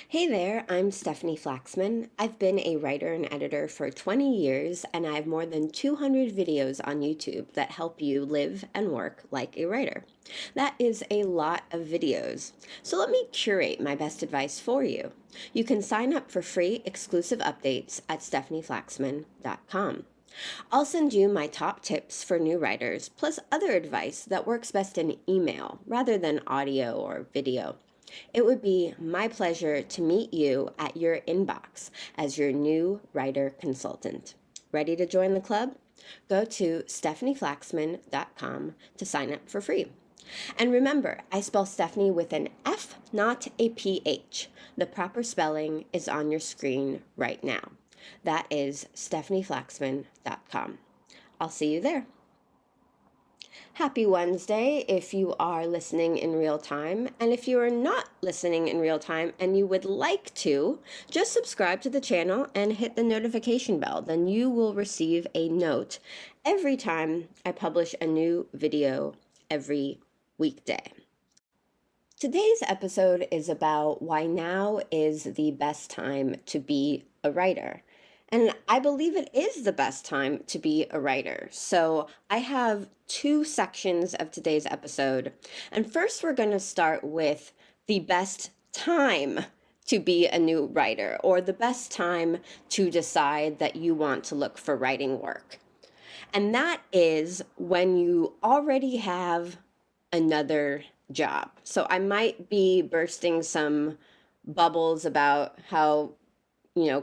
Hey there, I'm Stefanie Flaxman. I've been a writer and editor for 20 years, and I have more than 200 videos on YouTube that help you live and work like a writer. That is a lot of videos. So let me curate my best advice for you. You can sign up for free exclusive updates at stefanieflaxman.com. I'll send you my top tips for new writers, plus other advice that works best in email rather than audio or video. It would be my pleasure to meet you at your inbox as your new writer consultant. Ready to join the club? Go to stefanieflaxman.com to sign up for free. And remember, I spell Stephanie with an F, not a PH. The proper spelling is on your screen right now. That is stefanieflaxman.com. I'll see you there. Happy Wednesday if you are listening in real time. And if you are not listening in real time and you would like to, just subscribe to the channel and hit the notification bell. Then you will receive a note every time I publish a new video every weekday. Today's episode is about why now is the best time to be a writer. And I believe it is the best time to be a writer. So I have two sections of today's episode. And first, we're going to start with the best time to be a new writer, or the best time to decide that you want to look for writing work. And that is when you already have another job. So I might be bursting some bubbles about how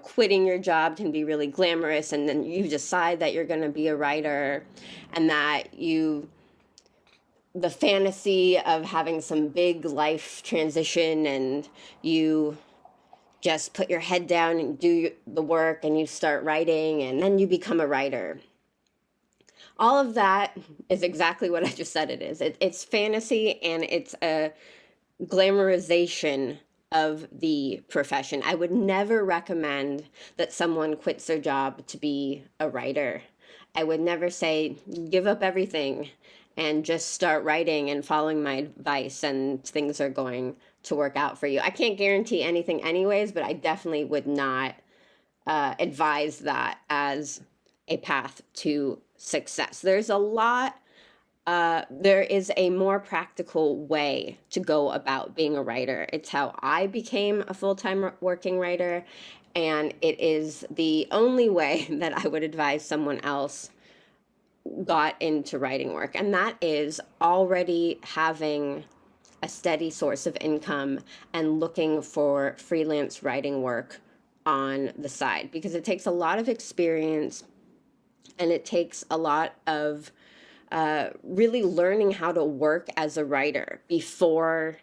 quitting your job can be really glamorous, and then you decide that you're going to be a writer, and that the fantasy of having some big life transition, and you just put your head down and do the work, and you start writing, and then you become a writer. All of that is exactly what I just said it is. It's fantasy, and it's a glamorization of the profession. I would never recommend that someone quits their job to be a writer. I would never say, give up everything and just start writing and following my advice and things are going to work out for you. I can't guarantee anything anyways, but I definitely would not advise that as a path to success. There is a more practical way to go about being a writer. It's how I became a full-time working writer, and it is the only way that I would advise someone else got into writing work, and that is already having a steady source of income and looking for freelance writing work on the side, because it takes a lot of experience and it takes a lot of really learning how to work as a writer before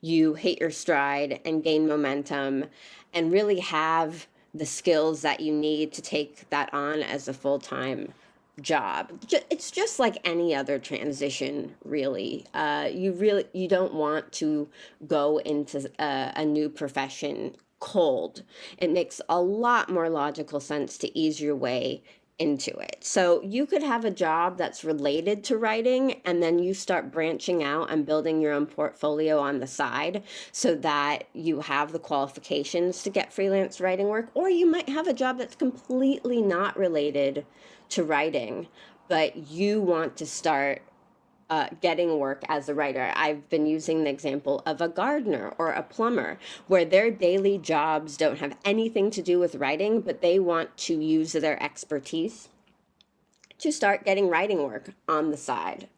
you hit your stride and gain momentum and really have the skills that you need to take that on as a full-time job. It's just like any other transition, really. You don't want to go into a new profession cold. It makes a lot more logical sense to ease your way into it. So you could have a job that's related to writing, and then you start branching out and building your own portfolio on the side so that you have the qualifications to get freelance writing work. Or you might have a job that's completely not related to writing, but you want to start getting work as a writer. I've been using the example of a gardener or a plumber, where their daily jobs don't have anything to do with writing, but they want to use their expertise to start getting writing work on the side.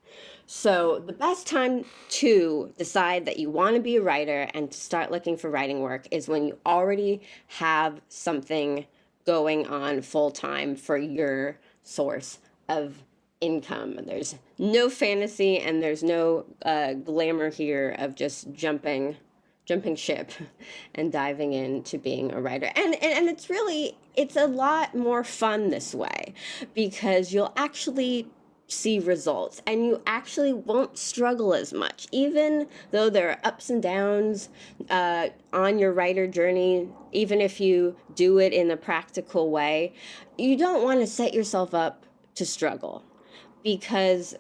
So the best time to decide that you want to be a writer and to start looking for writing work is when you already have something going on full-time for your source of income. There's no fantasy and there's no glamour here of just jumping ship and diving into being a writer. And it's a lot more fun this way, because you'll actually see results and you actually won't struggle as much, even though there are ups and downs on your writer journey. Even if you do it in a practical way, you don't want to set yourself up to struggle, because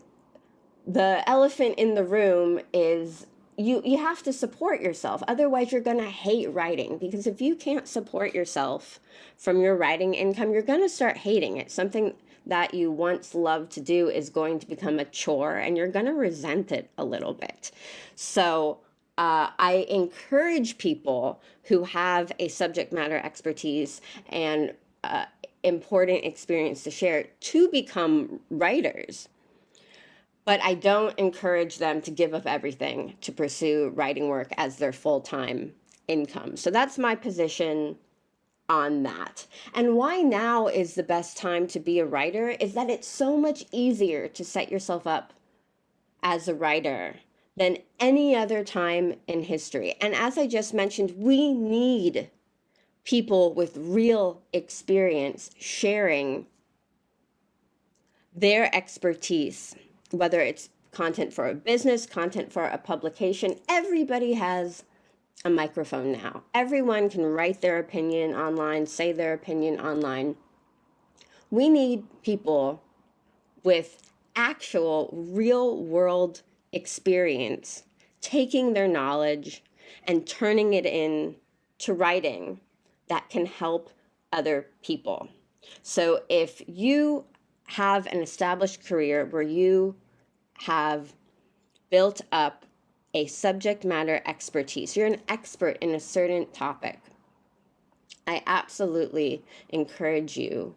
the elephant in the room is you have to support yourself. Otherwise, you're going to hate writing, because if you can't support yourself from your writing income, you're going to start hating it. Something that you once loved to do is going to become a chore, and you're going to resent it a little bit. So I encourage people who have a subject matter expertise and important experience to share to become writers. But I don't encourage them to give up everything to pursue writing work as their full-time income. So that's my position on that. And why now is the best time to be a writer is that it's so much easier to set yourself up as a writer than any other time in history. And as I just mentioned, we need people with real experience sharing their expertise, whether it's content for a business, content for a publication. Everybody has a microphone now. Everyone can write their opinion online, say their opinion online. We need people with actual real world experience taking their knowledge and turning it into writing that can help other people. So if you have an established career where you have built up a subject matter expertise, you're an expert in a certain topic, I absolutely encourage you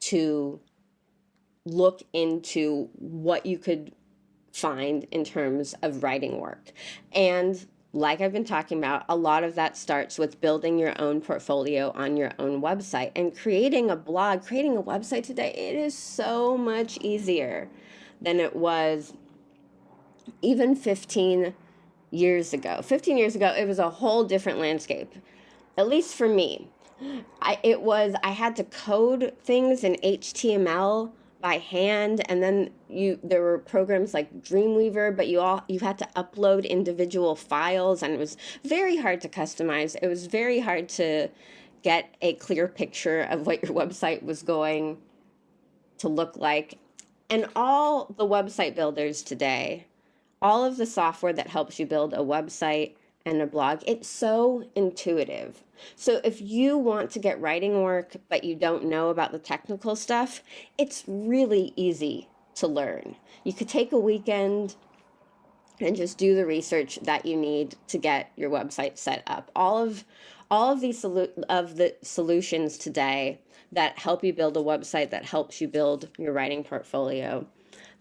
to look into what you could find in terms of writing work. And like I've been talking about, a lot of that starts with building your own portfolio on your own website and creating a blog, creating a website today. It is so much easier than it was even 15 years ago. 15 years ago, it was a whole different landscape, at least for me. I had to code things in HTML by hand, and then there were programs like Dreamweaver, but you had to upload individual files, and it was very hard to customize. It was very hard to get a clear picture of what your website was going to look like. And all the website builders today, all of the software that helps you build a website and a blog, it's so intuitive. So if you want to get writing work, but you don't know about the technical stuff, it's really easy to learn. You could take a weekend and just do the research that you need to get your website set up. All of these the solutions today that help you build a website, that helps you build your writing portfolio,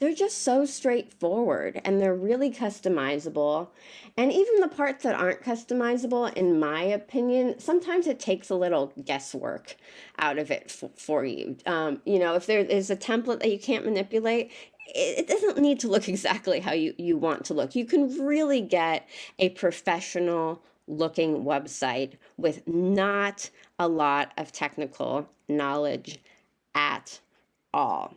they're just so straightforward, and they're really customizable. And even the parts that aren't customizable, in my opinion, sometimes it takes a little guesswork out of it for you. If there is a template that you can't manipulate, it doesn't need to look exactly how you want to look. You can really get a professional looking website with not a lot of technical knowledge at all.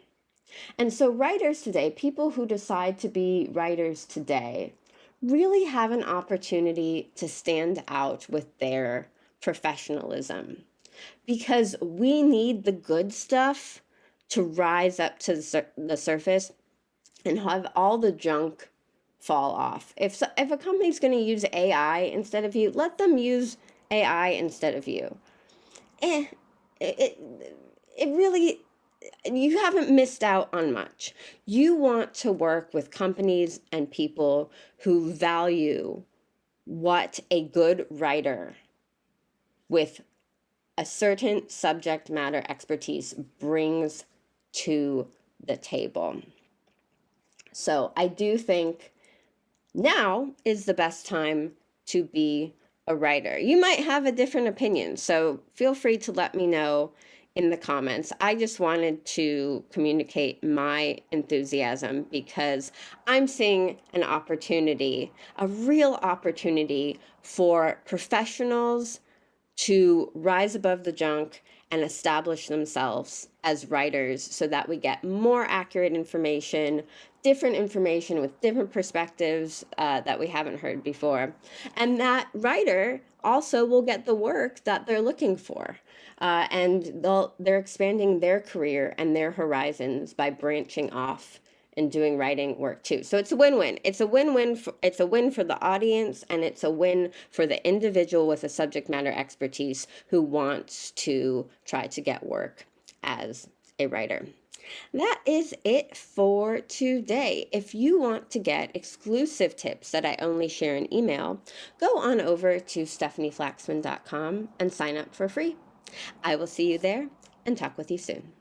And so writers today, people who decide to be writers today, really have an opportunity to stand out with their professionalism, because we need the good stuff to rise up to the surface and have all the junk fall off. If a company's going to use AI instead of you, let them use AI instead of you. It really, you haven't missed out on much. You want to work with companies and people who value what a good writer with a certain subject matter expertise brings to the table. So I do think now is the best time to be a writer. You might have a different opinion, so feel free to let me know in the comments. I just wanted to communicate my enthusiasm because I'm seeing an opportunity, a real opportunity for professionals to rise above the junk and establish themselves as writers so that we get more accurate information, different information with different perspectives that we haven't heard before. And that writer also will get the work that they're looking for. And they're expanding their career and their horizons by branching off in doing writing work too. So it's a win-win. It's a win-win. It's a win for the audience, and it's a win for the individual with a subject matter expertise who wants to try to get work as a writer. That is it for today. If you want to get exclusive tips that I only share in email, go on over to stefanieflaxman.com and sign up for free. I will see you there and talk with you soon.